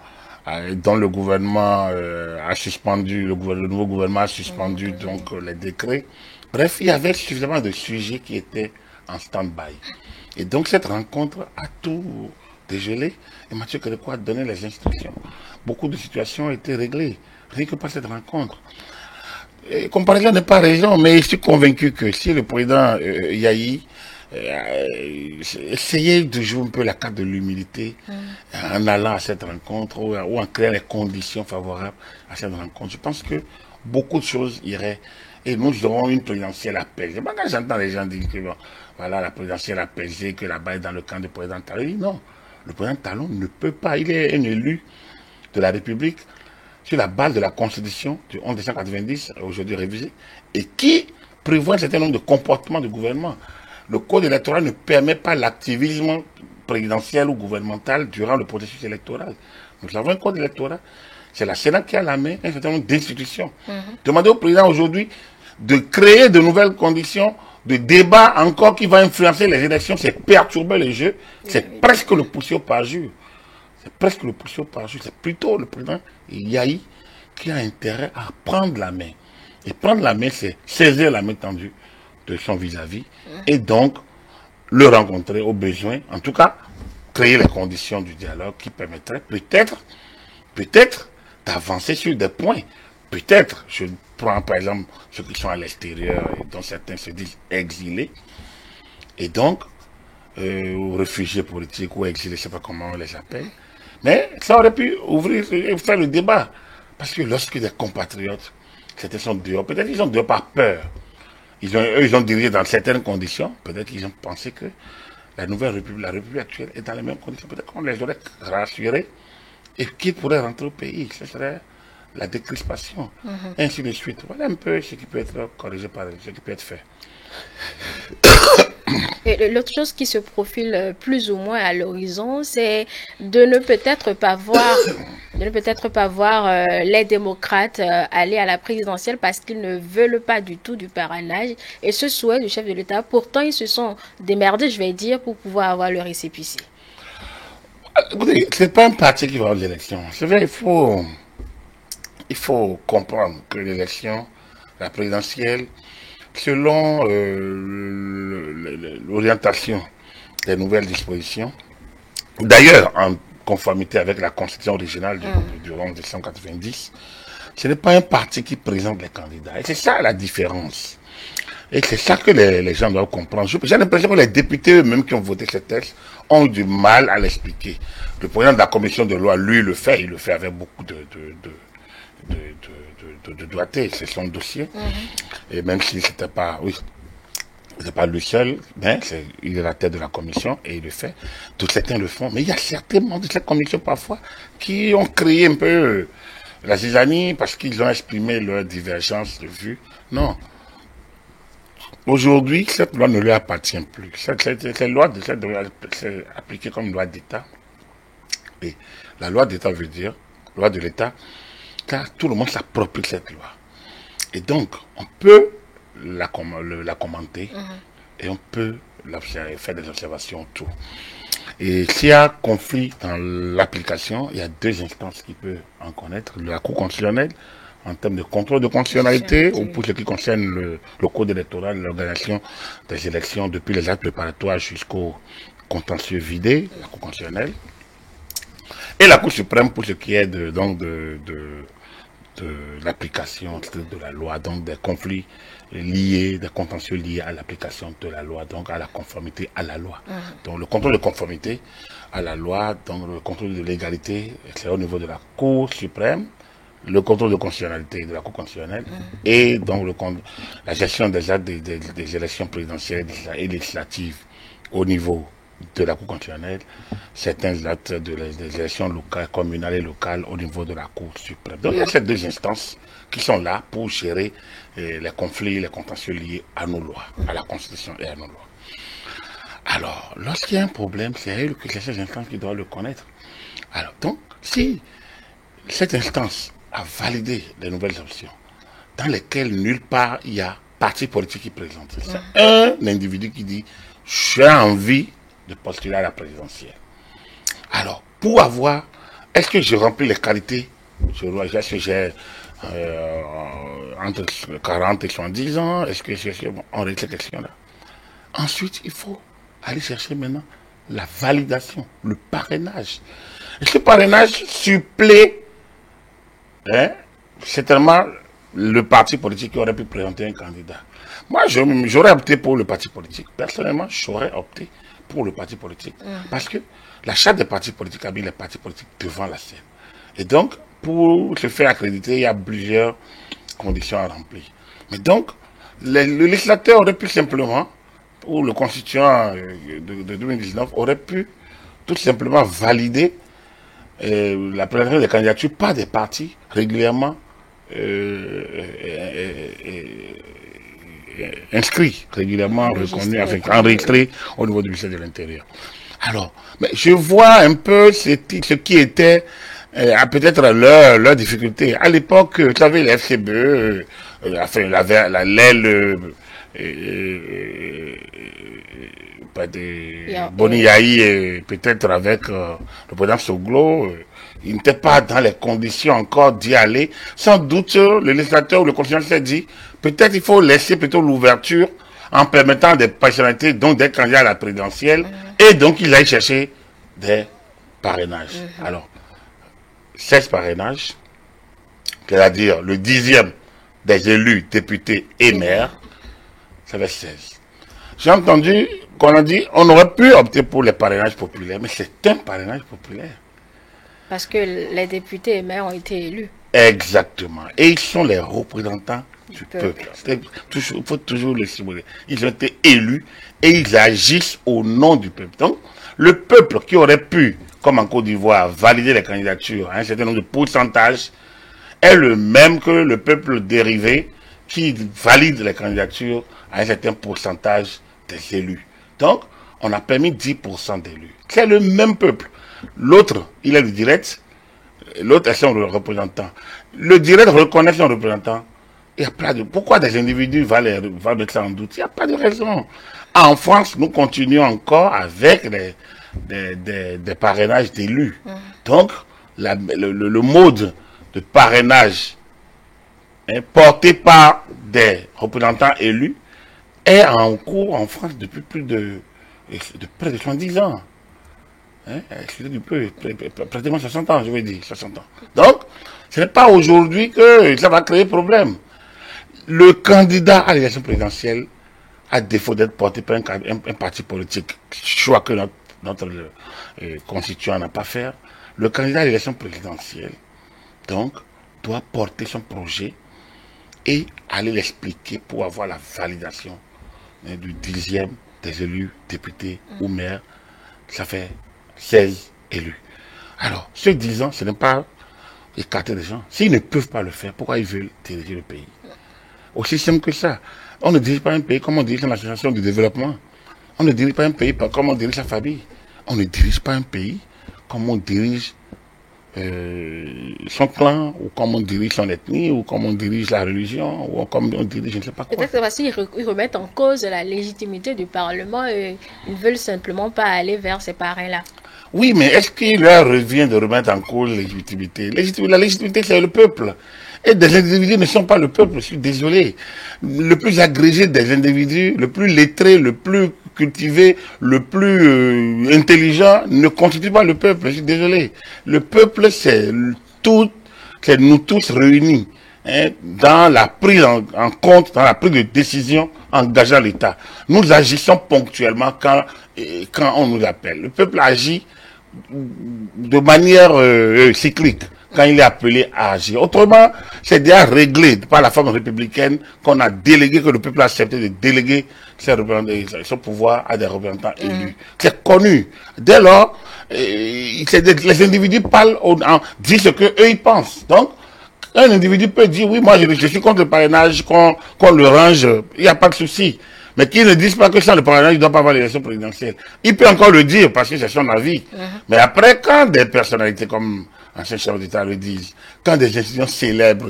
dont le gouvernement a suspendu, le nouveau gouvernement a suspendu donc les décrets. Bref, il y avait suffisamment de sujets qui étaient en stand-by. Et donc cette rencontre a tout dégelé et Mathieu Kérékou a donné les instructions. Beaucoup de situations ont été réglées, rien que par cette rencontre. Et comparaison n'est pas raison, mais je suis convaincu que si le président Yahi essayait de jouer un peu la carte de l'humilité en allant à cette rencontre ou en créant les conditions favorables à cette rencontre, je pense que beaucoup de choses iraient et nous aurons une présidentielle apaisée. Moi, quand j'entends les gens dire que bon, voilà, la présidentielle apaisée, que la balle est dans le camp du président Talon, non, le président Talon ne peut pas, il est un élu de la République sur la base de la Constitution du 11 décembre 90, aujourd'hui révisée, et qui prévoit un certain nombre de comportements du gouvernement. Le code électoral ne permet pas l'activisme présidentiel ou gouvernemental durant le processus électoral. Nous avons un code électoral. C'est la Sénat qui a la main, un certain nombre d'institutions. Demandez au président aujourd'hui de créer de nouvelles conditions de débat encore qui va influencer les élections, c'est perturber le jeu, c'est presque le pousser au parjure. C'est presque le pousser au parjure. C'est plutôt le président Yahi qui a intérêt à prendre la main. Et prendre la main, c'est saisir la main tendue de son vis-à-vis et donc le rencontrer au besoin, en tout cas, créer les conditions du dialogue qui permettraient peut-être d'avancer sur des points. Peut-être, je prends par exemple ceux qui sont à l'extérieur et dont certains se disent exilés, et donc, ou réfugiés politiques ou exilés, je ne sais pas comment on les appelle, mais ça aurait pu ouvrir et faire le débat. Parce que lorsque des compatriotes, certains sont dehors, peut-être ils sont dehors par peur. Ils ont dirigé dans certaines conditions, peut-être qu'ils ont pensé que la nouvelle République, la République actuelle est dans les mêmes conditions. Peut-être qu'on les aurait rassurés et qu'ils pourraient rentrer au pays. Ce serait la décrispation, ainsi de suite. Voilà un peu ce qui peut être corrigé par ce qui peut être fait. Et l'autre chose qui se profile plus ou moins à l'horizon, c'est de ne peut-être pas voir, les démocrates aller à la présidentielle parce qu'ils ne veulent pas du tout du parrainage et ce souhait du chef de l'État. Pourtant, ils se sont démerdés, je vais dire, pour pouvoir avoir le récépissé. Écoutez, c'est pas un parti qui va aux élections. C'est vrai, il faut comprendre que l'élection, la présidentielle, selon l'orientation des nouvelles dispositions, d'ailleurs en conformité avec la constitution originale du 11 décembre 90, ce n'est pas un parti qui présente les candidats. Et c'est ça la différence. Et c'est ça que les gens doivent comprendre. J'ai l'impression que les députés eux-mêmes qui ont voté ce texte ont du mal à l'expliquer. Le président de la commission de loi, lui, il le fait avec beaucoup de doigté, c'est son dossier. Et même si c'était pas, c'est pas lui seul, mais il est la tête de la commission et il le fait. Tous certains le font, mais il y a certains membres de cette commission parfois qui ont créé un peu la zizanie parce qu'ils ont exprimé leur divergence de vue. Non. Aujourd'hui, cette loi ne lui appartient plus. Cette loi c'est appliquée comme loi d'État. Et la loi d'État veut dire, loi de l'État, car tout le monde s'approprie cette loi. Et donc, on peut la commenter et on peut faire des observations autour. Et s'il y a conflit dans l'application, il y a deux instances qui peuvent en connaître. La Cour constitutionnelle, en termes de contrôle de constitutionnalité, ou pour ce qui concerne le code électoral, l'organisation des élections depuis les actes préparatoires jusqu'au contentieux vidé, la Cour constitutionnelle. Et la Cour suprême pour ce qui est de l'application de la loi, donc des conflits liés, des contentieux liés à l'application de la loi, donc à la conformité à la loi. Donc le contrôle de conformité à la loi, donc le contrôle de légalité, c'est au niveau de la Cour suprême, le contrôle de constitutionnalité de la Cour constitutionnelle et donc la gestion des actes des élections présidentielles et législatives au niveau de la Cour constitutionnelle, certains actes des élections locales, communales et locales au niveau de la Cour suprême. Donc il y a ces deux instances qui sont là pour gérer les conflits, les contentieux liés à nos lois, à la Constitution et à nos lois. Alors, lorsqu'il y a un problème, c'est ces instances qui doivent le connaître. Alors, donc, si cette instance a validé les nouvelles options, dans lesquelles nulle part il y a parti politique qui présente, c'est un individu qui dit « j'ai envie de postuler à la présidentielle ». Alors, pour avoir, est-ce que je remplis les qualités? Est-ce que j'ai entre 40 et 70 ans? Est-ce que on règle ces questions-là? Ensuite, il faut aller chercher maintenant la validation, le parrainage. Et ce parrainage supplée, certainement, le parti politique qui aurait pu présenter un candidat. Moi, j'aurais opté pour le parti politique. Personnellement, j'aurais opté pour le parti politique. Parce que la charte des partis politiques a mis les partis politiques devant la scène. Et donc, pour se faire accréditer, il y a plusieurs conditions à remplir. Mais donc, le législateur aurait pu simplement, ou le constituant de 2019, aurait pu tout simplement valider la présentation des candidatures par des partis régulièrement inscrits, régulièrement reconnus, enregistrés au niveau du ministère de l'Intérieur. Alors, mais je vois un peu ce qui était peut-être leur difficulté. À l'époque, vous savez, la FCBE, l'aile Boni Yahi, peut-être avec le président Soglo, il n'était pas dans les conditions encore d'y aller. Sans doute, le législateur ou le constitutionnel s'est dit, peut-être il faut laisser plutôt l'ouverture en permettant des personnalités, donc des candidats à la présidentielle, et donc il aille chercher des parrainages. Alors, 16 parrainages, c'est-à-dire le 10e des élus, députés et maires, ça fait 16. J'ai entendu qu'on a dit on aurait pu opter pour les parrainages populaires, mais c'est un parrainage populaire. Parce que les députés et maires ont été élus. Exactement. Et ils sont les représentants du peuple. Il faut toujours le simuler. Ils ont été élus et ils agissent au nom du peuple. Donc, le peuple qui aurait pu, comme en Côte d'Ivoire, valider les candidatures à un certain nombre de pourcentages, est le même que le peuple dérivé qui valide les candidatures à un certain pourcentage des élus. Donc, on a permis 10% d'élus. C'est le même peuple. L'autre, il est le direct, l'autre est son représentant. Le direct reconnaît son représentant. Il n'y a pas de... Pourquoi des individus vont mettre ça en doute? Il n'y a pas de raison. En France, nous continuons encore avec des parrainages d'élus. Donc, le mode de parrainage porté par des représentants élus est en cours en France depuis de près de 70 ans. Excusez du peu, pratiquement 60 ans, je veux dire, 60 ans. Donc, ce n'est pas aujourd'hui que ça va créer problème. Le candidat à l'élection présidentielle, à défaut d'être porté par un parti politique, choix que notre constituant n'a pas fait, le candidat à l'élection présidentielle, donc, doit porter son projet et aller l'expliquer pour avoir la validation du 10e des élus, députés ou maires. Ça fait 16 élus. Alors, ce 10 ans, ce n'est pas écarter des gens. S'ils ne peuvent pas le faire, pourquoi ils veulent diriger le pays? Aussi simple que ça. On ne dirige pas un pays comme on dirige l'association du développement. On ne dirige pas un pays comme on dirige sa famille. On ne dirige pas un pays comme on dirige son clan, ou comme on dirige son ethnie, ou comme on dirige la religion, ou comme on dirige je ne sais pas quoi. Peut-être parce qu'ils remettent en cause la légitimité du Parlement et ils ne veulent simplement pas aller vers ces parrains-là. Oui, mais est-ce qu'il leur revient de remettre en cause la légitimité? La légitimité, c'est le peuple. Et des individus ne sont pas le peuple, je suis désolé. Le plus agrégé des individus, le plus lettré, le plus cultivé, le plus intelligent, ne constitue pas le peuple, je suis désolé. Le peuple, c'est nous tous réunis dans la prise en compte, dans la prise de décision engageant l'État. Nous agissons ponctuellement quand on nous appelle. Le peuple agit de manière cyclique quand il est appelé à agir. Autrement, c'est déjà réglé par la forme républicaine qu'on a délégué, que le peuple a accepté de déléguer son pouvoir à des représentants élus. C'est connu. Dès lors, les individus parlent, disent ce qu'eux ils pensent. Donc, un individu peut dire, oui, moi je suis contre le parrainage, qu'on le range, il n'y a pas de souci. Mais qu'ils ne disent pas que sans le parrainage, il ne doit pas avoir l'élection présidentielle. Il peut encore le dire parce que c'est son avis. Mais après, quand des personnalités comme ancien chef d'État le disent, quand des institutions célèbres,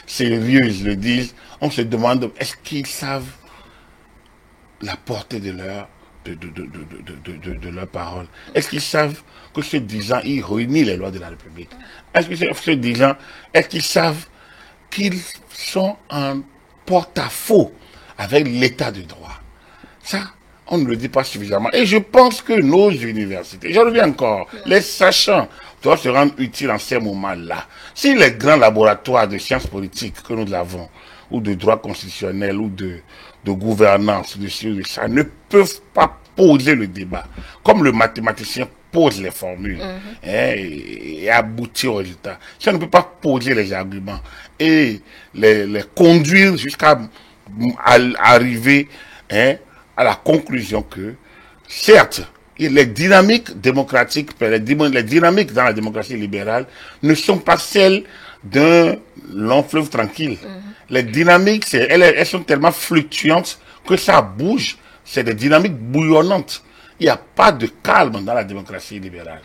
sérieuses le disent, on se demande, est-ce qu'ils savent la portée de leur parole? Est-ce qu'ils savent que ce disant, ils réunissent les lois de la République? Est-ce que ce disant, est-ce qu'ils savent qu'ils sont en porte-à-faux avec l'état de droit? Ça, on ne le dit pas suffisamment. Et je pense que nos universités, je reviens encore, les sachants doivent se rendre utiles en ces moments-là. Si les grands laboratoires de sciences politiques que nous avons, ou de droit constitutionnel, ou de gouvernance, de ça, ne peuvent pas poser le débat, comme le mathématicien pose les formules et aboutir au résultat. Si on ne peut pas poser les arguments et les conduire jusqu'à arriver à la conclusion que, certes, les dynamiques démocratiques, les dynamiques dans la démocratie libérale ne sont pas celles d'un long fleuve tranquille. Les dynamiques, elles sont tellement fluctuantes que ça bouge. C'est des dynamiques bouillonnantes. Il n'y a pas de calme dans la démocratie libérale.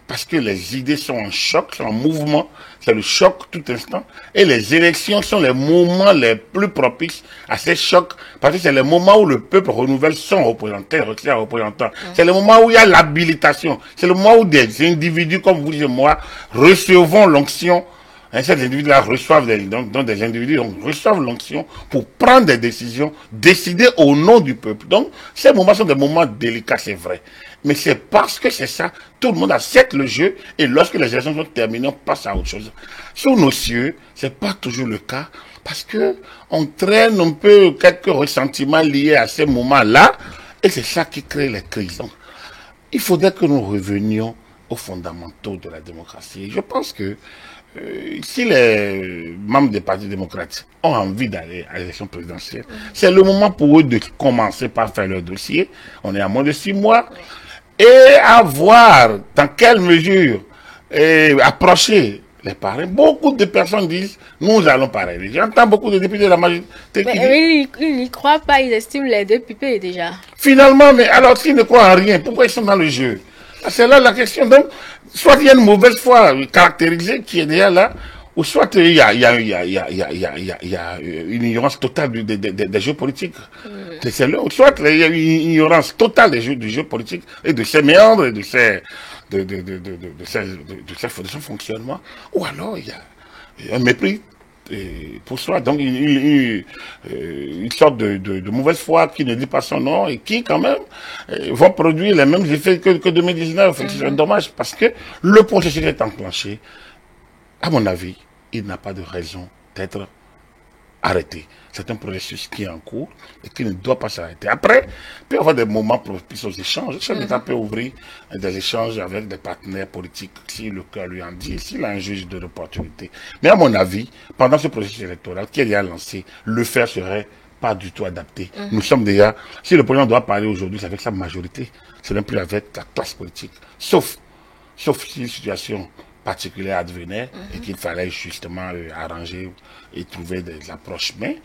Parce que les idées sont en choc, sont en mouvement, c'est le choc tout instant. Et les élections sont les moments les plus propices à ces chocs, parce que c'est le moment où le peuple renouvelle son représentant. C'est le moment où il y a l'habilitation. C'est le moment où des individus comme vous et moi recevons l'onction. Ces individus-là reçoivent des individus reçoivent l'onction pour prendre des décisions, décider au nom du peuple. Donc, ces moments sont des moments délicats, c'est vrai. Mais c'est parce que c'est ça, tout le monde accepte le jeu, et lorsque les élections sont terminées, on passe à autre chose. Sous nos cieux, c'est pas toujours le cas, parce que on traîne un peu quelques ressentiments liés à ces moments-là, et c'est ça qui crée les crises. Donc, il faudrait que nous revenions aux fondamentaux de la démocratie. Je pense que si les membres des partis démocratiques ont envie d'aller à l'élection présidentielle, c'est le moment pour eux de commencer par faire leur dossier. On est à moins de 6 mois. Et à voir dans quelle mesure approcher les parrains. Beaucoup de personnes disent, nous allons parrainer. J'entends beaucoup de députés de la majorité qui disent, ils n'y croient pas, ils estiment les députés déjà. finalement, mais alors s'ils ne croient en rien, pourquoi ils sont dans le jeu? C'est là la question. Donc, soit il y a une mauvaise foi caractérisée qui est déjà là, ou soit il y a une ignorance totale des jeux politiques. C'est là. Soit il y a une ignorance totale du jeu politique et de ses méandres et de son fonctionnement. Ou alors il y a un mépris pour soi. Donc une sorte de mauvaise foi qui ne dit pas son nom et qui quand même vont produire les mêmes effets que 2019. C'est dommage parce que le processus est enclenché. À mon avis, il n'a pas de raison d'être arrêté. C'est un processus qui est en cours et qui ne doit pas s'arrêter. Après, il peut y avoir des moments propices aux échanges. Le chef d'État peut ouvrir des échanges avec des partenaires politiques si le cœur lui en dit, s'il a un juge de l'opportunité. Mais à mon avis, pendant ce processus électoral qui est déjà lancé, le faire serait pas du tout adapté. Nous sommes déjà, si le président doit parler aujourd'hui, c'est avec sa majorité. Ce n'est plus avec la classe politique. Sauf si une situation particulière advenait et qu'il fallait justement arranger et trouver des approches. Mais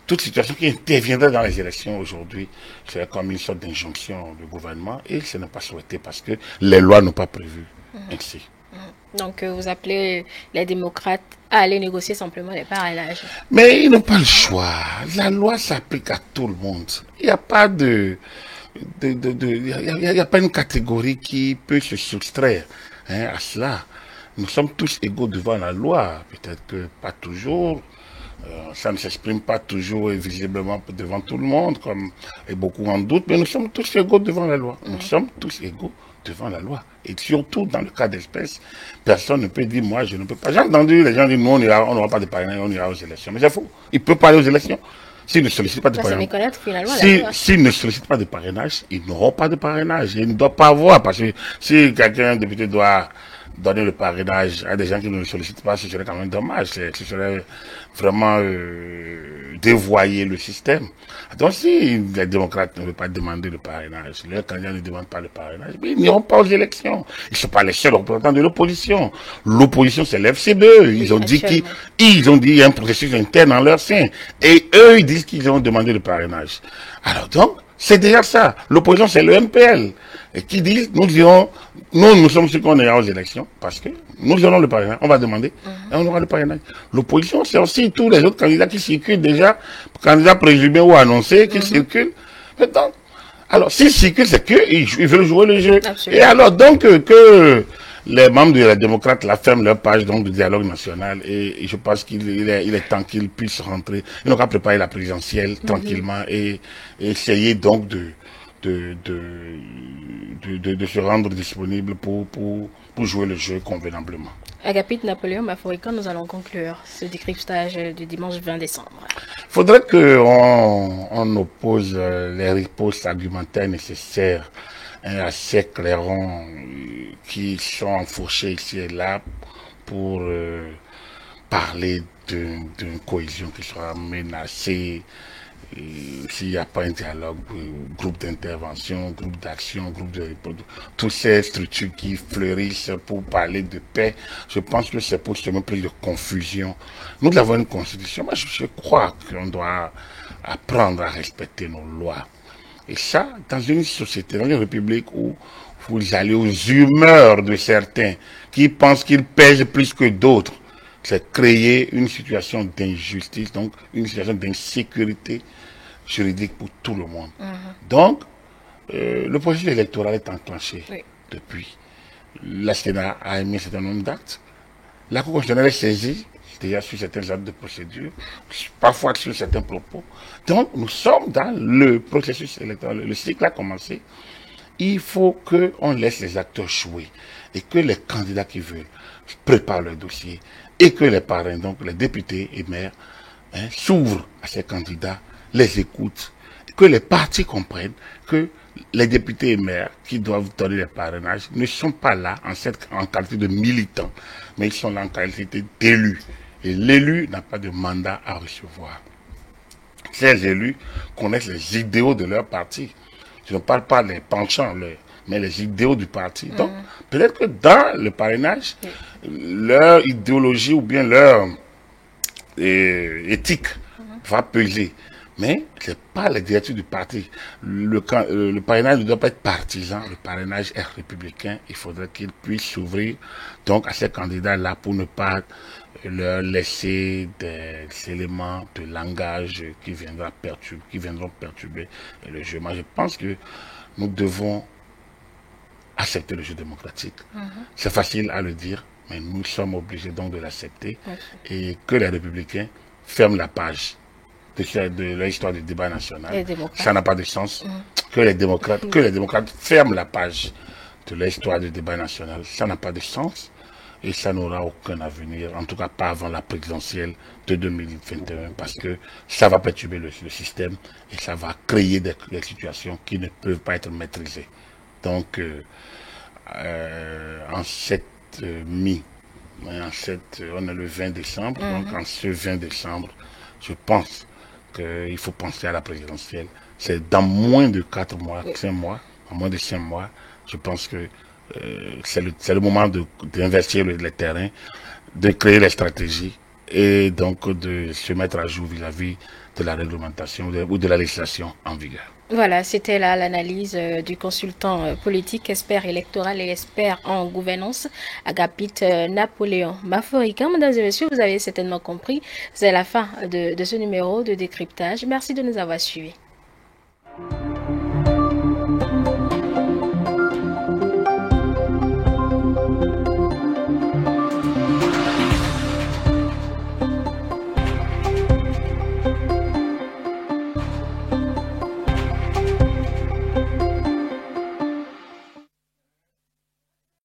toute situation qui interviendrait dans les élections aujourd'hui serait comme une sorte d'injonction du gouvernement et ce n'est pas souhaité parce que les lois n'ont pas prévu ainsi. Donc vous appelez les démocrates à aller négocier simplement les parrainages. Mais ils n'ont pas le choix. La loi s'applique à tout le monde. Il n'y a pas il n'y a pas une catégorie qui peut se soustraire à cela. Nous sommes tous égaux devant la loi. Peut-être que pas toujours. Ça ne s'exprime pas toujours et visiblement devant tout le monde, comme et beaucoup en doutent, mais nous sommes tous égaux devant la loi. Nous sommes tous égaux devant la loi. Et surtout, dans le cas d'espèce, personne ne peut dire, moi, je ne peux pas. J'ai entendu les gens dire, nous, on n'aura pas de parrainage, on ira aux élections. Mais c'est faux. Il ne peut pas aller aux élections. S'ils ne sollicitent pas de parrainage, s'ils ne sollicitent pas de parrainage, ils n'auront pas de parrainage. Ils ne doivent pas avoir, parce que si quelqu'un, un député, doit donner le parrainage à des gens qui ne le sollicitent pas, ce serait quand même dommage. Ce serait vraiment dévoyer le système. Donc si les démocrates ne veulent pas demander le parrainage, leurs candidats ne demandent pas le parrainage, mais ils n'iront pas aux élections. Ils ne sont pas les seuls représentants de l'opposition. L'opposition, c'est l'FCBE. Ils ont dit qu'il y a un processus interne dans leur sein. Et eux, ils disent qu'ils ont demandé le parrainage. Alors donc, c'est déjà ça. L'opposition, c'est le MPL. Et qui dit, nous sommes ceux qu'on ira aux élections, parce que nous aurons le parrainage. On va demander, et on aura le parrainage. L'opposition, c'est aussi tous les autres candidats qui circulent déjà, candidats présumés ou annoncés, qui circulent. Donc, alors, s'ils circulent, c'est qu'ils veulent jouer le jeu. Absolument. Et alors, donc, que les membres de la démocrate la ferment leur page donc, de dialogue national et je pense qu'il est temps qu'ils puissent rentrer. Ils n'ont qu'à préparer la présidentielle tranquillement et essayer donc de se rendre disponible pour jouer le jeu convenablement. Agapite Napoléon Maforican, nous allons conclure ce décryptage du dimanche 20 décembre. Il faudrait qu'on oppose les ripostes argumentaires nécessaires à ces clairons qui sont enfourchés ici et là pour parler d'une cohésion qui sera menacée s'il n'y a pas un dialogue, groupe d'intervention, groupe d'action, toutes ces structures qui fleurissent pour parler de paix, je pense que c'est pour semer plus de confusion. Nous avons une constitution, mais je crois qu'on doit apprendre à respecter nos lois. Et ça, dans une société, dans une république où vous allez aux humeurs de certains qui pensent qu'ils pèsent plus que d'autres, c'est créer une situation d'injustice, donc une situation d'insécurité juridique pour tout le monde. Donc, le processus électoral est enclenché depuis. La Sénat a émis un certain nombre d'actes. La Cour constitutionnelle est saisie déjà sur certains actes de procédure, parfois sur certains propos. Donc, nous sommes dans le processus électoral. Le cycle a commencé. Il faut qu'on laisse les acteurs jouer et que les candidats qui veulent préparent leur dossier et que les parrains, donc les députés et maires, s'ouvrent à ces candidats, les écoutent, que les partis comprennent que les députés et maires qui doivent donner les parrainages ne sont pas là en qualité de militants, mais ils sont là en qualité d'élus. Et l'élu n'a pas de mandat à recevoir. Ces élus connaissent les idéaux de leur parti. Je ne parle pas des penchants, mais les idéaux du parti. Donc, peut-être que dans le parrainage, leur idéologie ou bien leur éthique va peser. Mais ce n'est pas la directive du parti. Le parrainage ne doit pas être partisan. Le parrainage est républicain. Il faudrait qu'il puisse s'ouvrir donc à ces candidats-là pour ne pas leur laisser des éléments de langage qui viendront perturber le jeu. Moi, je pense que nous devons accepter le jeu démocratique. C'est facile à le dire, mais nous sommes obligés donc de l'accepter et que les républicains ferment la page de l'histoire du débat national. Ça n'a pas de sens. Que les démocrates ferment la page de l'histoire du débat national. Ça n'a pas de sens et ça n'aura aucun avenir, en tout cas pas avant la présidentielle de 2021, parce que ça va perturber le système et ça va créer des situations qui ne peuvent pas être maîtrisées. Donc, en cette on est le 20 décembre, donc en ce 20 décembre, je pense qu'il faut penser à la présidentielle. C'est dans moins de 4 mois, 5 mois, en moins de 5 mois, je pense que c'est le moment d'investir les terrains, de créer les stratégies et donc de se mettre à jour vis-à-vis de la réglementation ou de la législation en vigueur. Voilà, c'était là l'analyse du consultant politique, expert électoral et expert en gouvernance, Agapit Napoléon Maforica. Mesdames et messieurs, vous avez certainement compris, c'est la fin de ce numéro de décryptage. Merci de nous avoir suivis.